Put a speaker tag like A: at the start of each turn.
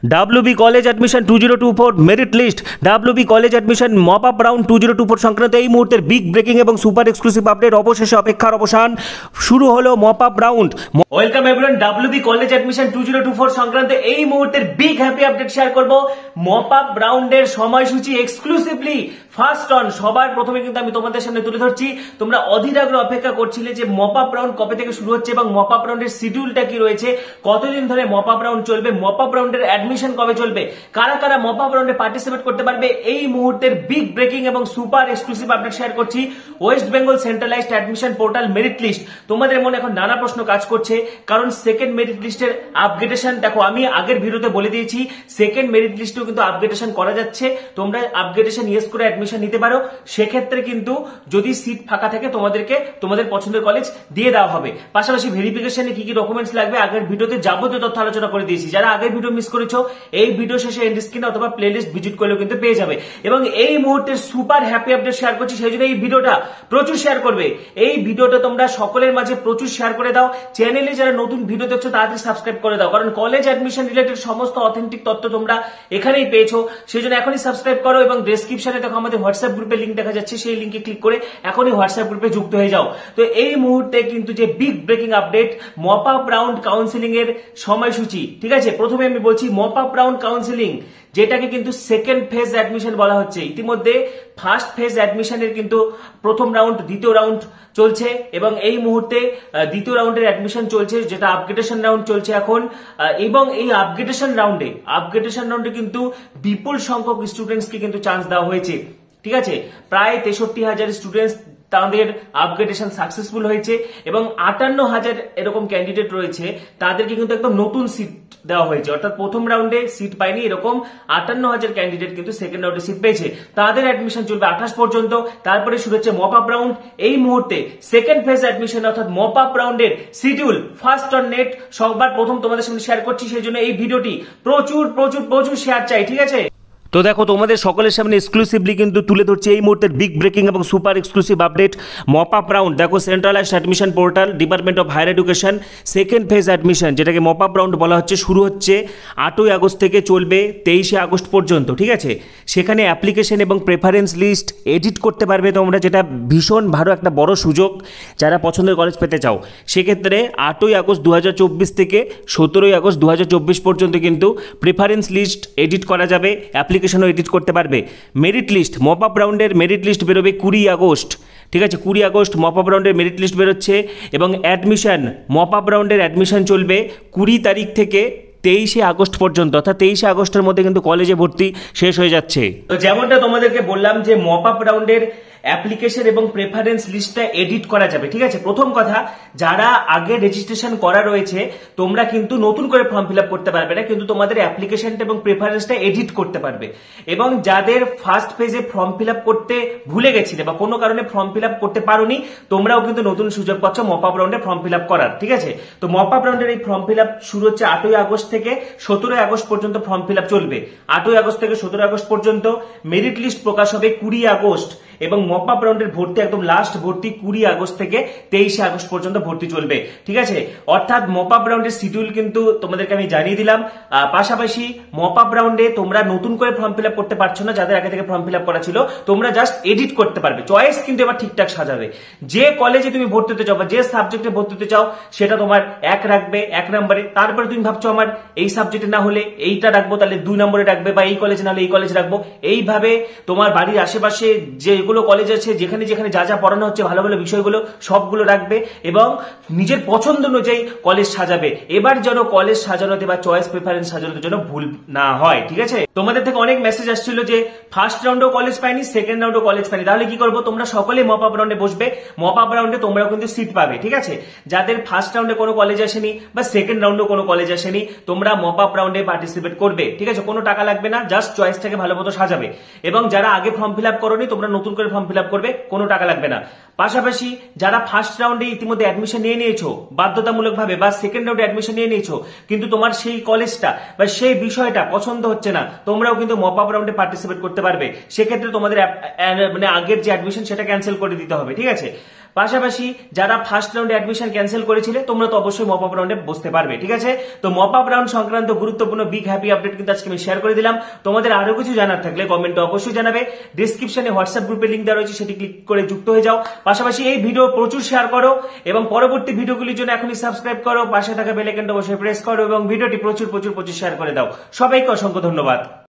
A: WB college admission 2024 merit list, WB college admission mop up round 2024 সংক্রান্ত এই মুহূর্তের big breaking এবং super exclusive update. অবশেষে অপেক্ষার অবসান, শুরু হলো mop up round. Welcome everyone, WB college admission 2024 সংক্রান্ত এই মুহূর্তের বিগ হ্যাপি আপডেট শেয়ার করব। মপ আপ রাউন্ডের সময়সূচি এক্সক্লুসিভলি ফার্স্ট অন, সবার প্রথমে কিন্তু আমি তোমাদের সামনে তুলে ধরছি। তোমরা অধীর আগ্রহে অপেক্ষা করছিলে যে মপ আপ রাউন্ড কবে থেকে শুরু হচ্ছে এবং মপ আপ রাউন্ডের শিডিউলটা কি রয়েছে, কতদিন ধরে মপ আপ রাউন্ড চলবে, মপ আপ রাউন্ডের অ্যাডমিশন কবে চলবে, কারা কারা মপ আপ রাউন্ডে পার্টিসিপেট করতে পারবে। এই মুহূর্তের বিগ ব্রেকিং এবং সুপার এক্সক্লুসিভ আপডেট শেয়ার করছি। West Bengal centralised admission portal merit list. তোমাদের মনে এখন নানা প্রশ্ন কাজ করছে, কারণ সেকেন্ড মেরিট লিস্টের আপগ্রেডেশন দেখো, আমি আগের ভিডিওতে বলে দিয়েছি সেকেন্ড মেরিট লিস্টেও কিন্তু আপগ্রেডেশন করা যাচ্ছে। তোমরা আপগ্রেডেশন ইয়েস করে অ্যাডমিশন নিতে পারো। সেক্ষেত্রে কিন্তু যদি সিট ফাঁকা থাকে তোমাদেরকে তোমাদের পছন্দের কলেজ দিয়ে দেওয়া হবে। পাশাপাশি ভেরিফিকেশনে কি কি ডকুমেন্টস লাগবে আগের ভিডিওতে যাবতীয় তথ্য আলোচনা করে দিয়েছি। যারা আগের ভিডিও মিস করেছো এই ভিডিও শেষে এন্ড স্ক্রিনে অথবা প্লেলিস্ট ভিজিট করলেও কিন্তু পেয়ে যাবে। এবং এই মুহূর্তে সুপার হ্যাপি আপডেট শেয়ার করছি, সেই জন্য এই ভিডিওটা প্রচুর শেয়ার করবে। এই ভিডিওটা তোমরা সকলের মাঝে প্রচুর শেয়ার করে দাও। চ্যানেলে যারা নতুন ভিডিও দেখছো তাড়াতাড়ি সাবস্ক্রাইব করে দাও, কারণ কলেজ অ্যাডমিশন রিলেটেড সমস্ত অথেন্টিক তথ্য তোমরা এখানেই পেয়েছো। সেই জন্য এখনই সাবস্ক্রাইব করো এবং ডেসক্রিপশনে দেখো আমাদের হোয়াটসঅ্যাপ গ্রুপের লিঙ্ক দেখা যাচ্ছে, সেই লিঙ্কে ক্লিক করে এখনই হোয়াটসঅ্যাপ গ্রুপে যুক্ত হয়ে যাও। তো এই মুহূর্তে কিন্তু যে big breaking update, mop up round counselling এর সময়সূচি। ঠিক আছে, প্রথমে আমি বলছি মপ আপ রাউন্ড কাউন্সিলিং, যেটাকে কিন্তু সেকেন্ড ফেজ অ্যাডমিশন বলা হচ্ছে। ইতিমধ্যে ফার্স্ট ফেজ অ্যাডমিশনের কিন্তু প্রথম রাউন্ড, দ্বিতীয় রাউন্ড চলছে এবং এই মুহূর্তে দ্বিতীয় রাউন্ডের অ্যাডমিশন চলছে, যেটা আপগ্রেডেশন রাউন্ড চলছে এখন। এবং এই আপগ্রেডেশন রাউন্ডে কিন্তু বিপুল সংখ্যক স্টুডেন্টসকে কিন্তু চান্স দেওয়া হয়েছে। ঠিক আছে, প্রায় 63,000 স্টুডেন্টস তাদের আপগ্রেডেশন সাকসেসফুল হয়েছে এবং 58,000 এরকম ক্যান্ডিডেট রয়েছে, তাদেরকে কিন্তু একদম নতুন সিট দেওয়া হয়েছে। অর্থাৎ প্রথম রাউন্ডে সিট পায়নি এরকম 58,000 ক্যান্ডিডেট কিন্তু সেকেন্ড রাউন্ডে সিট পেয়েছে। তাদের অ্যাডমিশন চলবে 28 পর্যন্ত। তারপরে শুরু হচ্ছে মপ আপ রাউন্ড। এই মুহূর্তে সেকেন্ড ফেজ অ্যাডমিশন অর্থাৎ মপ আপ রাউন্ডের শিডিউল ফার্স্ট অন নেট সবার প্রথম তোমাদের সামনে শেয়ার করছি। সেই জন্য এই ভিডিওটি প্রচুর প্রচুর প্রচুর শেয়ার চাই। ঠিক আছে, তো দেখো তোমাদের সকলের সামনে এক্সক্লুসিভলি কিন্তু তুলে ধরছে এই মুহূর্তের বিগ ব্রেকিং এবং super exclusive update mop up round. দেখো centralised admission portal, department of higher education, second phase admission, যেটাকে মপ আপ রাউন্ড বলা হচ্ছে, শুরু হচ্ছে 8ই আগস্ট থেকে চলবে 23শে আগস্ট পর্যন্ত। ঠিক আছে, সেখানে অ্যাপ্লিকেশন এবং প্রেফারেন্স লিস্ট এডিট করতে পারবে তোমরা, যেটা ভীষণ ভালো একটা বড় সুযোগ যারা পছন্দের কলেজ পেতে চাও। সেক্ষেত্রে 8ই আগস্ট 2024 থেকে 17ই আগস্ট 2024 পর্যন্ত কিন্তু প্রেফারেন্স লিস্ট এডিট করা যাবে, অ্যাপ্লিকেশনও এডিট করতে পারবে। মেরিট লিস্ট, মপ আপ রাউন্ডের মেরিট লিস্ট বেরোবে 20 আগস্ট। ঠিক আছে, 20 আগস্ট মপ আপ রাউন্ডের মেরিট লিস্ট বেরোচ্ছে এবং অ্যাডমিশন, মপ আপ রাউন্ডের অ্যাডমিশন চলবে 20 তারিখ থেকে 23শে আগস্ট পর্যন্ত। অর্থাৎ 23শে আগস্টের মধ্যে কিন্তু কলেজে ভর্তি শেষ হয়ে যাচ্ছে। তো যেমনটা তোমাদেরকে বললাম যে মপ আপ রাউন্ডের অ্যাপ্লিকেশন এবং প্রেফারেন্স লিস্টটা এডিট করা যাবে। ঠিক আছে, প্রথম কথা, যারা আগে রেজিস্ট্রেশন করা রয়েছে তোমরা কিন্তু নতুন করে ফর্ম ফিল আপ করতে পারবে না, কিন্তু তোমাদের অ্যাপ্লিকেশনটা এবং প্রেফারেন্সটা এডিট করতে পারবে। এবং যাদের ফার্স্ট পেজে ফর্ম ফিল আপ করতে ভুলে গেছিলে বা কোনো কারণে ফর্ম ফিল আপ করতে পারোনি, তোমরাও কিন্তু নতুন সুযোগ পাচ্ছ মপ আপ রাউন্ডে ফর্ম ফিল আপ করার। ঠিক আছে, তো মপ আপ রাউন্ডের এই ফর্ম ফিল আপ শুরু হচ্ছে 8ই আগস্ট থেকে 17ই আগস্ট পর্যন্ত ফর্ম ফিল আপ চলবে। 8ই আগস্ট থেকে 17 আগস্ট পর্যন্ত। মেরিট লিস্ট প্রকাশ হবে 20 আগস্ট এবং মপ আপ রাউন্ডের ভর্তি একদম লাস্ট ভর্তি 20 আগস্ট থেকে 23শে আগস্ট পর্যন্ত ভর্তি চলবে। ঠিক আছে, অর্থাৎ মপ আপ রাউন্ডের শিডিউল কিন্তু তোমাদেরকে আমি জানিয়ে দিলাম। পাশাপাশি মপ আপ রাউন্ডে তোমরা নতুন করে ফর্ম ফিল আপ করতে পারছো না, যাদের আগে থেকে ফর্ম ফিল আপ করা ছিল, তোমরা জাস্ট এডিট করতে পারবে। চয়েস কিন্তু এবার ঠিকঠাক সাজাবে। যে কলেজে তুমি ভর্তি হতে চাও বা যে সাবজেক্টে ভর্তি হতে চাও সেটা তোমার 1 রাখবে 1 নম্বরে। তারপরে তুমি ভাবছো আমার এই সাবজেক্টে না হলে এইটা রাখবো, তাহলে 2 নম্বরে রাখবে, বা এই কলেজে না হলে এই কলেজ রাখবো। এইভাবে তোমার বাড়ির আশেপাশে যেগুলো কলেজ আছে, যেখানে যেখানে যা যা পড়ানো হচ্ছে ভালো ভালো বিষয়গুলো সবগুলো রাখবে এবং নিজের পছন্দ অনুযায়ী কলেজ সাজাবে। এবার যেন কলেজ সাজানোতে বা চয়েস প্রেফারেন্স সাজানোর জন্য ভুল না হয়। ঠিক আছে, তোমাদের থেকে অনেক মেসেজ আসছিল যে ফার্স্ট রাউন্ডেও কলেজ পাইনি, সেকেন্ড রাউন্ডেও কলেজ পাইনি, তাহলে কি করবো? তোমরা সকলে মপ আপ রাউন্ডে বসবে। মপ আপ রাউন্ডে তোমরাও কিন্তু সিট পাবে। ঠিক আছে, যাদের ফার্স্ট রাউন্ডে কোনো কলেজ আসেনি বা সেকেন্ড রাউন্ডে কোনো কলেজ আসেনি, তোমরা মপ আপ রাউন্ডে পার্টিসিপেট করবে। ঠিক আছে, কোনো টাকা লাগবে না, জাস্ট চয়েসটাকে ভালো মতো সাজাবে। এবং যারা আগে ফর্ম ফিল আপ করোনি তোমরা নতুন করে ফর্ম ফিল আপ করবে, কোনো টাকা লাগবে না। পাশাপাশি যারা ফার্স্ট রাউন্ডে ইতিমধ্যে অ্যাডমিশন নিয়ে নিয়েছো বাধ্যতামূলকভাবে, বা সেকেন্ড রাউন্ডে অ্যাডমিশন নিয়ে নিয়েছো কিন্তু তোমার সেই কলেজটা বা সেই বিষয়টা পছন্দ হচ্ছে না, তোমরাও কিন্তু মপ আপ রাউন্ডে পার্টিসিপেট করতে পারবে। সেক্ষেত্রে তোমাদের মানে আগের যে অ্যাডমিশন সেটা ক্যান্সেল করে দিতে হবে। ঠিক আছে, পাশাপাশি যারা ফার্স্ট রাউন্ডে অ্যাডমিশন ক্যান্সেল করেছিলে তোমরা তো অবশ্যই মপ আপ রাউন্ডে বসতে পারবে, ঠিক আছে। তো মপ আপ রাউন্ড সংক্রান্ত গুরুত্বপূর্ণ বিগ হ্যাপি আপডেট কিন্তু আজকে আমি শেয়ার করে দিলাম। তোমাদের আরো কিছু জানার থাকলে কমেন্টে অবশ্যই জানাবে। ডেসক্রিপশনে হোয়াটসঅ্যাপ গ্রুপের লিংক দেওয়া রয়েছে, সেটি ক্লিক করে যুক্ত হয়ে যাও। পাশাপাশি এই ভিডিও প্রচুর শেয়ার করো এবং পরবর্তী ভিডিওগুলির জন্য এখনই সাবস্ক্রাইব করো, পাশে থাকা বেল আইকনটা অবশ্যই প্রেস করো এবং ভিডিওটি প্রচুর শেয়ার করে দাও। সবাইকে অসংখ্য ধন্যবাদ।